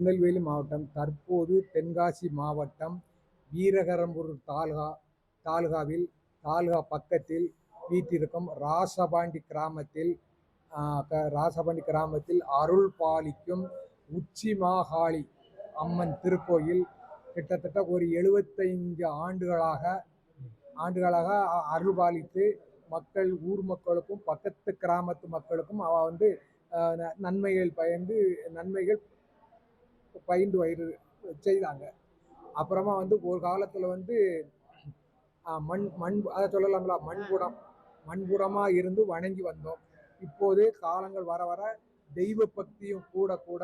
திருநெல்வேலி மாவட்டம் தற்போது தென்காசி மாவட்டம் வீரகரம்பூர் தாலுகாவில் பக்கத்தில் வீற்றிருக்கும் ராசபாண்டி கிராமத்தில் அருள் பாலிக்கும் உச்சி மாகாளி அம்மன் திருக்கோயில் கிட்டத்தட்ட ஒரு 75 ஆண்டுகளாக அருள் பாலித்து ஊர் மக்களுக்கும் பக்கத்து கிராமத்து மக்களுக்கும் அவ நன்மைகள் பயின்று வயிறு செய்தாங்க. அப்புறமா ஒரு காலத்துல மண் மண் அதை சொல்லலாங்களா, மண்புறமா இருந்து வணங்கி வந்தோம். இப்போது காலங்கள் வர வர தெய்வ பக்தியும் கூட கூட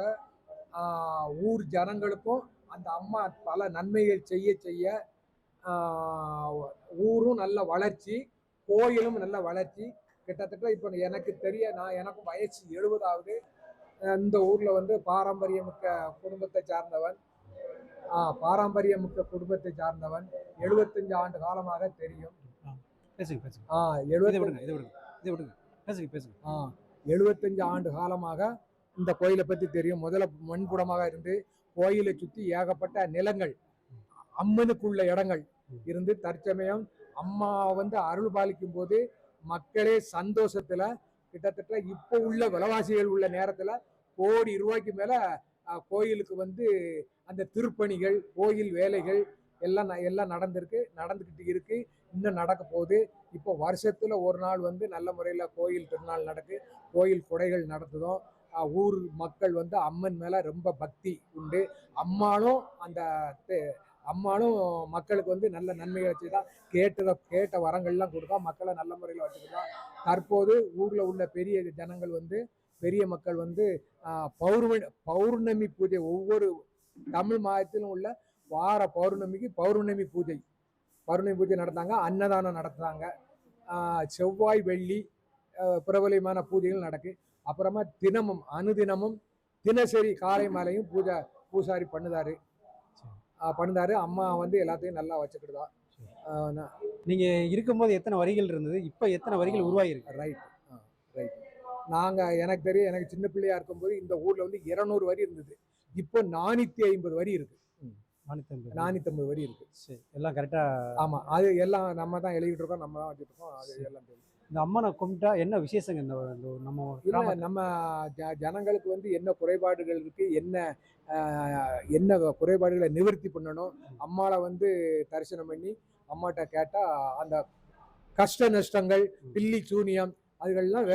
ஊர் ஜனங்களுக்கும் அந்த அம்மா பல நன்மைகள் செய்ய செய்ய ஊரும் நல்ல வளர்ச்சி, கோயிலும் நல்ல வளர்ச்சி. கிட்டத்தட்ட இப்போ எனக்கு எனக்கும் வயசு 70 இந்த ஊர்ல பாரம்பரியமிக்க குடும்பத்தை சார்ந்தவன். 75 ஆண்டு காலமாக தெரியும். 75 ஆண்டு காலமாக இந்த கோயிலை பத்தி தெரியும். முதல்ல மண்புடமாக இருந்து கோயிலை சுத்தி ஏகப்பட்ட நிலங்கள், அம்மனுக்குள்ள இடங்கள் இருந்து தற்சமயம் அம்மா அருள் பாலிக்கும் போது மக்களே சந்தோஷத்துல கிட்டத்தட்ட இப்ப உள்ள விலைவாசிகள் உள்ள நேரத்துல கோடி ரூபாய்க்கு மேல கோயிலுக்கு அந்த திருப்பணிகள், கோயில் வேலைகள் எல்லாம் நடந்துகிட்டு இருக்கு. இன்னும் நடக்க போகுது. இப்போ வருஷத்துல ஒரு நாள் நல்ல முறையில கோயில் திருநாள் நடக்கு, கோயில் கொடைகள் நடத்துதோம். ஊர் மக்கள் அம்மன் மேல ரொம்ப பக்தி உண்டு. அம்மாளும் மக்களுக்கு நல்ல நன்மைகளை செய்தா, கேட்ட வரங்கள்லாம் கொடுத்தா, மக்களை நல்ல முறையில் வச்சுக்கிட்டா. தற்போது ஊர்ல உள்ள பெரிய ஜனங்கள் பெரிய மக்கள் பௌர்ணமி பூஜை, ஒவ்வொரு தமிழ் மாதத்திலும் உள்ள வார பௌர்ணமிக்கு பௌர்ணமி பூஜை நடத்தாங்க. அன்னதானம் நடத்துறாங்க. செவ்வாய் வெள்ளி பிரபலமான பூஜைகள் நடக்கு. அப்புறமா அனுதினமும் தினசரி காலை மாலையும் பூசாரி பண்ணுதாரு. அம்மா எல்லாத்தையும் நல்லா வச்சுக்கிட்டுதா. நீங்க இருக்கும்போது எத்தனை வரிகள் இருந்தது, இப்ப எத்தனை வரிகள் உருவாயிருக்கு? ரைட். எனக்கு தெரியும், எனக்கு சின்ன பிள்ளையா இருக்கும்போது இந்த ஊர்ல 200 வரி இருந்தது. இப்போ 450 வரி இருக்கு. 450 வரி இருக்கு. எல்லாம் கரெக்டா? ஆமா, அது எல்லாம் நம்ம தான் எழுதிட்டு இருக்கோம், நம்ம தான் வச்சுட்டு இருக்கோம். அது எல்லாம் தெரியும். இந்த அம்மனை கும்பிட்டா என்ன விசேஷங்க? நம்ம ஜனங்களுக்கு என்ன குறைபாடுகள் இருக்கு, என்ன குறைபாடுகளை நிவர்த்தி பண்ணணும், அம்மாவை தரிசனம் பண்ணி அம்மாட்ட கேட்டா அந்த கஷ்ட நஷ்டங்கள், பில்லி சூனியம் அதுகள்லாம்